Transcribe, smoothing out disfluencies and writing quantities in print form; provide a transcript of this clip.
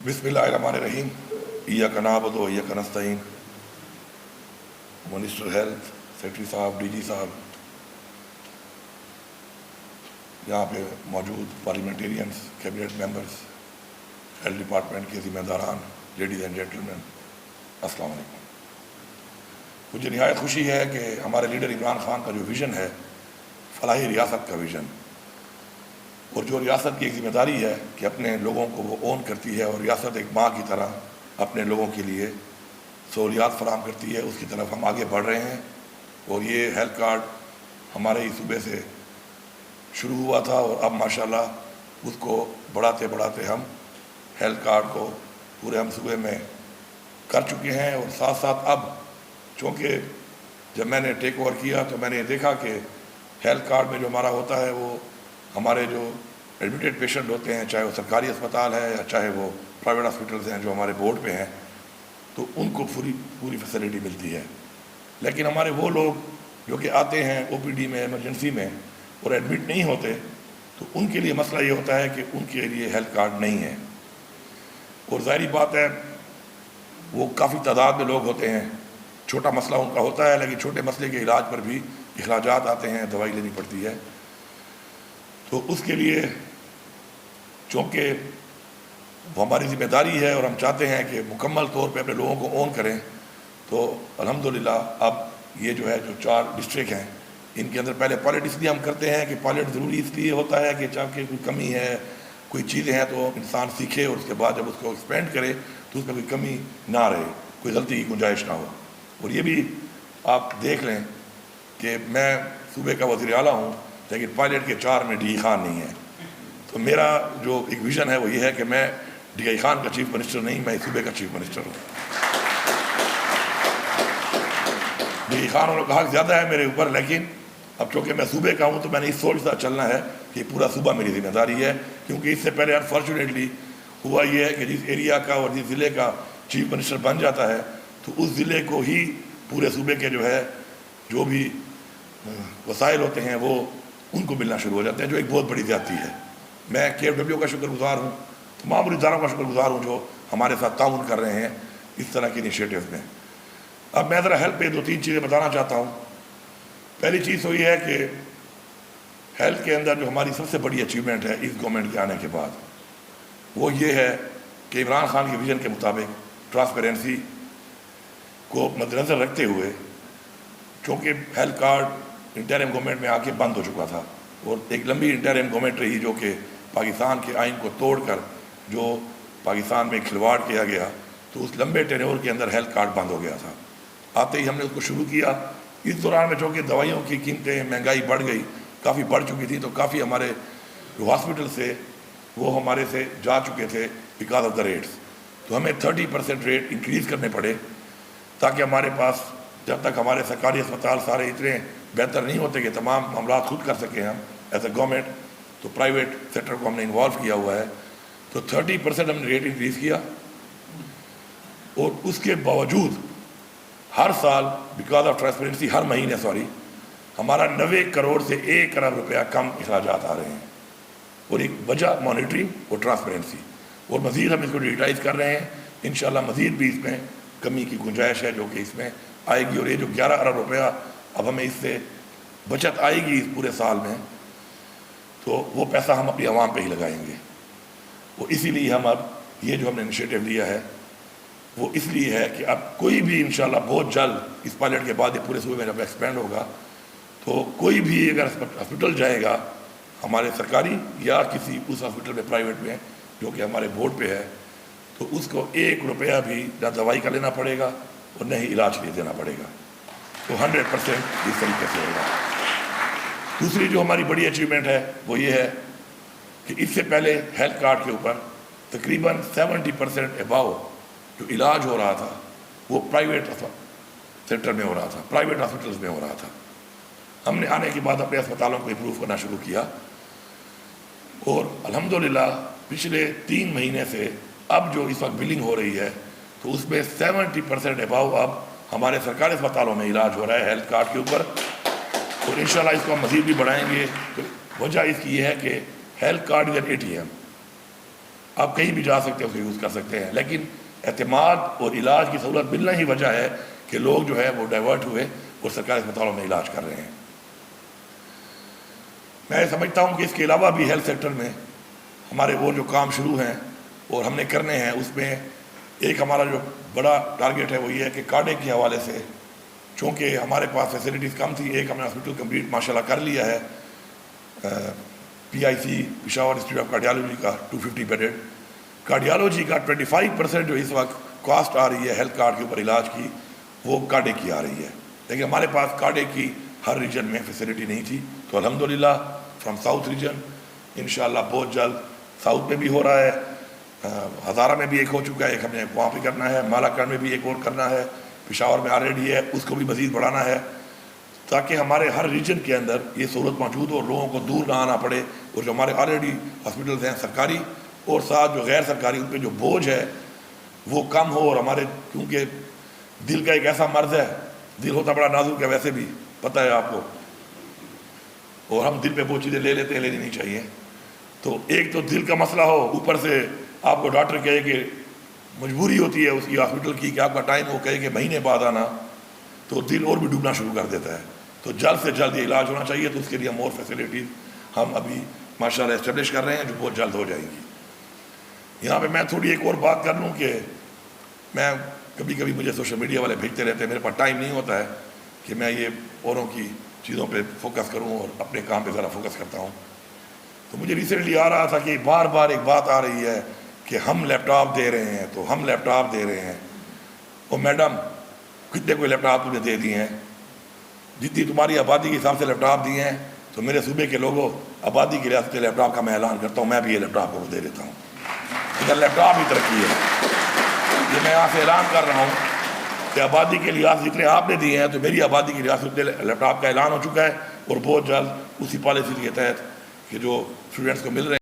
بسم اللہ الرحمن الرحیم. ایاک نعبد و ایاک نستعین. منسٹر ہیلتھ، سیکرٹری صاحب، ڈی جی صاحب، یہاں پہ موجود parliamentarians, cabinet members, health department کے ذمہ داران، لیڈیز اینڈ جینٹلمین، السلام علیکم. مجھے نہایت خوشی ہے کہ ہمارے لیڈر عمران خان کا جو ویژن ہے، فلاحی ریاست کا ویژن، اور جو ریاست کی ایک ذمہ داری ہے کہ اپنے لوگوں کو وہ اون کرتی ہے، اور ریاست ایک ماں کی طرح اپنے لوگوں کے لیے سہولیات فراہم کرتی ہے، اس کی طرف ہم آگے بڑھ رہے ہیں. اور یہ ہیلتھ کارڈ ہمارے ہی صوبے سے شروع ہوا تھا، اور اب ماشاءاللہ اس کو بڑھاتے بڑھاتے ہم ہیلتھ کارڈ کو پورے ہم صوبے میں کر چکے ہیں. اور ساتھ ساتھ اب چونکہ جب میں نے ٹیک اوور کیا تو میں نے دیکھا کہ ہیلتھ کارڈ میں جو ہمارا ہوتا ہے، وہ ہمارے جو ایڈمیٹڈ پیشنٹ ہوتے ہیں، چاہے وہ سرکاری اسپتال ہے یا چاہے وہ پرائیویٹ ہاسپٹلز ہیں جو ہمارے بورڈ پہ ہیں، تو ان کو پوری فیسلٹی ملتی ہے. لیکن ہمارے وہ لوگ جو کہ آتے ہیں او پی ڈی میں، ایمرجنسی میں، اور ایڈمٹ نہیں ہوتے، تو ان کے لیے مسئلہ یہ ہوتا ہے کہ ان کے لیے ہیلتھ کارڈ نہیں ہے. اور ظاہری بات ہے وہ کافی تعداد میں لوگ ہوتے ہیں، چھوٹا مسئلہ ان کا ہوتا ہے، لیکن چھوٹے مسئلے کے علاج پر بھی اخراجات آتے ہیں، دوائی لینی پڑتی ہے. تو اس کے لیے چونکہ وہ ہماری ذمہ داری ہے اور ہم چاہتے ہیں کہ مکمل طور پہ اپنے لوگوں کو اون کریں، تو الحمدللہ اب یہ جو ہے جو 4 ڈسٹرکٹ ہیں، ان کے اندر پہلے پائلٹ اس لیے ہم کرتے ہیں کہ پائلٹ ضروری اس لیے ہوتا ہے کہ چاہے کوئی کمی ہے، کوئی چیزیں ہیں تو انسان سیکھے، اور اس کے بعد جب اس کو ایکسپینڈ کرے تو اس میں کوئی کمی نہ رہے، کوئی غلطی کی گنجائش نہ ہو. اور یہ بھی آپ دیکھ لیں کہ میں صوبے کا وزیر اعلیٰ ہوں، لیکن پائلٹ کے 4 میں ڈی ای خان نہیں ہے. تو میرا جو ایک ویژن ہے وہ یہ ہے کہ میں ڈی ای خان کا چیف منسٹر نہیں، میں صوبے کا چیف منسٹر ہوں. ڈی ای خان والوں کا حق زیادہ ہے میرے اوپر، لیکن اب چونکہ میں صوبے کا ہوں تو میں نے اس سوچ سے چلنا ہے کہ پورا صوبہ میری ذمہ داری ہے. کیونکہ اس سے پہلے انفارچونیٹلی ہوا یہ ہے کہ جس ایریا کا اور جس ضلع کا چیف منسٹر بن جاتا ہے تو اس ضلع کو ہی پورے صوبے کے جو ہے جو بھی وسائل ہوتے ہیں وہ ان کو ملنا شروع ہو جاتے ہیں، جو ایک بہت بڑی زیادتی ہے. میں کے ایف ڈبلیو کا شکر گزار ہوں، تمام اداروں کا شکر گزار ہوں جو ہمارے ساتھ تعاون کر رہے ہیں اس طرح کی انیشیٹیوز میں. اب میں ذرا ہیلتھ پہ 2-3 چیزیں بتانا چاہتا ہوں. پہلی چیز تو یہ ہے کہ ہیلتھ کے اندر جو ہماری سب سے بڑی اچیومنٹ ہے اس گورنمنٹ کے آنے کے بعد، وہ یہ ہے کہ عمران خان کے ویژن کے مطابق ٹرانسپیرنسی کو مد نظر رکھتے ہوئے، چونکہ ہیلتھ کارڈ انٹرم گورنمنٹ میں آ کے بند ہو چکا تھا، اور ایک لمبی انٹرم گورنمنٹ رہی جو کہ پاکستان کے آئین کو توڑ کر جو پاکستان میں کھلواڑ کیا گیا، تو اس لمبے ٹینیور کے اندر ہیلتھ کارڈ بند ہو گیا تھا. آتے ہی ہم نے اس کو شروع کیا. اس دوران میں چونکہ دوائیوں کی قیمتیں، مہنگائی بڑھ گئی، کافی بڑھ چکی تھی، تو کافی ہمارے جو ہاسپٹل سے وہ ہمارے سے جا چکے تھے بیکاز آف دا ریٹس. تو ہمیں 30% ریٹ انکریز کرنے پڑے تاکہ ہمارے پاس جب تک ہمارے سرکاری اسپتال سارے اتنے بہتر نہیں ہوتے کہ تمام معاملات خود کر سکیں ہم ایز اے گورنمنٹ، تو پرائیویٹ سیکٹر کو ہم نے انوالو کیا ہوا ہے. تو 30% ہم نے ریٹ انکریز کیا، اور اس کے باوجود ہر سال بیکاز آف ٹرانسپیرنسی ہر مہینے ہمارا 90 کروڑ سے 1 ارب روپیہ کم اخراجات آ رہے ہیں. اور ایک وجہ مانیٹرنگ اور ٹرانسپیرنسی، اور مزید ہم اس کو ڈیجیٹائز کر رہے ہیں. انشاءاللہ مزید بھی اس میں کمی کی گنجائش ہے جو کہ اس میں آئے گی. اور یہ جو 11 ارب روپیہ اب ہمیں اس سے بچت آئے گی اس پورے سال میں، تو وہ پیسہ ہم اپنی عوام پہ ہی لگائیں گے. وہ اسی لیے ہم اب یہ جو ہم نے انیشیٹو لیا ہے وہ اس لیے ہے کہ اب کوئی بھی انشاءاللہ بہت جلد اس پائلٹ کے بعد یہ پورے صوبے میں جب ایکسپینڈ ہوگا، تو کوئی بھی اگر ہاسپٹل جائے گا ہمارے سرکاری یا کسی اس ہاسپٹل میں پرائیویٹ میں جو کہ ہمارے بورڈ پہ ہے، تو اس کو 1 روپیہ بھی نہ دوائی کا لینا پڑے گا اور نہ ہی علاج کے لیے دینا پڑے گا. تو 100% اس طریقے سے ہوگا. دوسری جو ہماری بڑی اچیومنٹ ہے وہ یہ ہے کہ اس سے پہلے ہیلتھ کارڈ کے اوپر تقریباً 70% اباؤ جو علاج ہو رہا تھا وہ پرائیویٹ سیکٹر میں ہو رہا تھا، پرائیویٹ ہاسپٹلز میں ہو رہا تھا. ہم نے آنے کے بعد اپنے اسپتالوں کو امپروو کرنا شروع کیا، اور الحمدللہ پچھلے 3 مہینے سے اب جو اس وقت بلنگ ہو رہی ہے تو اس میں 70% اباؤ اب ہمارے سرکاری اسپتالوں میں علاج ہو رہا ہے ہیلتھ کارڈ کے اوپر. اور انشاءاللہ اس کو ہم مزید بھی بڑھائیں گے. تو وجہ اس کی یہ ہے کہ health card is an ATM. آپ کہیں بھی جا سکتے ہیں، اس کو یوز کر سکتے ہیں، لیکن اعتماد اور علاج کی سہولت ملنا ہی وجہ ہے کہ لوگ جو ہے وہ ڈائیورٹ ہوئے اور سرکاری اسپتالوں میں علاج کر رہے ہیں۔ میں سمجھتا ہوں کہ اس کے علاوہ بھی ہیلتھ سیکٹر میں ہمارے وہ جو کام شروع ہیں اور ہم نے کرنے ہیں، اس میں ایک ہمارا جو بڑا ٹارگیٹ ہے وہ یہ ہے کہ کارڈے کے حوالے سے، چونکہ ہمارے پاس فیسلٹیز کم تھی، ایک ہم نے ہاسپٹل کمپلیٹ ماشاءاللہ کر لیا ہے، PIC Peshawar institute of cardiology کا 250 بیڈڈ، کارڈیالوجی کا 25% جو اس وقت کاسٹ آ رہی ہے ہیلتھ کارڈ کے اوپر علاج کی، وہ کارڈے کی آ رہی ہے، لیکن ہمارے پاس کارڈے کی ہر ریجن میں فیسلٹی نہیں تھی۔ تو الحمدللہ فرام ساؤتھ ریجن انشاءاللہ بہت جلد ساؤتھ میں بھی ہو رہا ہے، ہزارہ میں بھی ایک ہو چکا ہے، ایک ہم نے وہاں پہ کرنا ہے، مالاکنڈ میں بھی ایک اور کرنا ہے، پشاور میں آلریڈی ہے، اس کو بھی مزید بڑھانا ہے، تاکہ ہمارے ہر ریجن کے اندر یہ سہولت موجود ہو اور لوگوں کو دور نہ آنا پڑے، اور جو ہمارے آلریڈی ہاسپٹلز ہیں سرکاری اور ساتھ جو غیر سرکاری، ان پہ جو بوجھ ہے وہ کم ہو۔ اور ہمارے کیونکہ دل کا ایک ایسا مرض ہے، دل ہوتا بڑا نازک ہے ویسے بھی، پتہ ہے آپ کو، اور ہم دل پہ وہ چیزیں لے لیتے ہیں، لینی نہیں چاہیے۔ تو ایک تو دل کا مسئلہ ہو، اوپر سے آپ کو ڈاکٹر کہے کہ مجبوری ہوتی ہے اس کی ہاسپٹل کی کہ آپ کا ٹائم وہ کہے کہ مہینے بعد آنا، تو دل اور بھی ڈوبنا شروع کر دیتا ہے۔ تو جلد سے جلد یہ علاج ہونا چاہیے، تو اس کے لیے ہم اور فیسلٹیز ہم ابھی ماشاءاللہ اسٹیبلش کر رہے ہیں، جو بہت جلد ہو جائیں گی۔ یہاں پہ میں تھوڑی ایک اور بات کر لوں کہ میں کبھی کبھی مجھے سوشل میڈیا والے بھیجتے رہتے ہیں، میرے پاس ٹائم نہیں ہوتا ہے کہ میں یہ اوروں کی چیزوں پہ فوکس کروں اور اپنے کام پہ ذرا فوکس کرتا ہوں۔ تو مجھے ریسنٹلی آ رہا تھا کہ بار بار ایک بات آ رہی ہے کہ ہم لیپ ٹاپ دے رہے ہیں، تو ہم لیپ ٹاپ دے رہے ہیں۔ اور میڈم کتنے کوئی لیپ ٹاپ تمہیں دے دیے ہیں؟ جتنی تمہاری آبادی کے حساب سے لیپ ٹاپ دیے ہیں، تو میرے صوبے کے لوگوں آبادی کی ریاست کے لیپ ٹاپ کا میں اعلان کرتا ہوں، میں بھی یہ لیپ ٹاپ کو دے دیتا ہوں۔ ادھر لیپ ٹاپ ہی ترقی ہے، یہ میں یہاں سے اعلان کر رہا ہوں کہ آبادی کے لحاظ جتنے آپ نے دیے ہیں، تو میری آبادی کی ریاست میں لیپ ٹاپ کا اعلان ہو چکا ہے، اور بہت جلد اسی پالیسی کے تحت کہ جو اسٹوڈنٹس کو مل رہے ہیں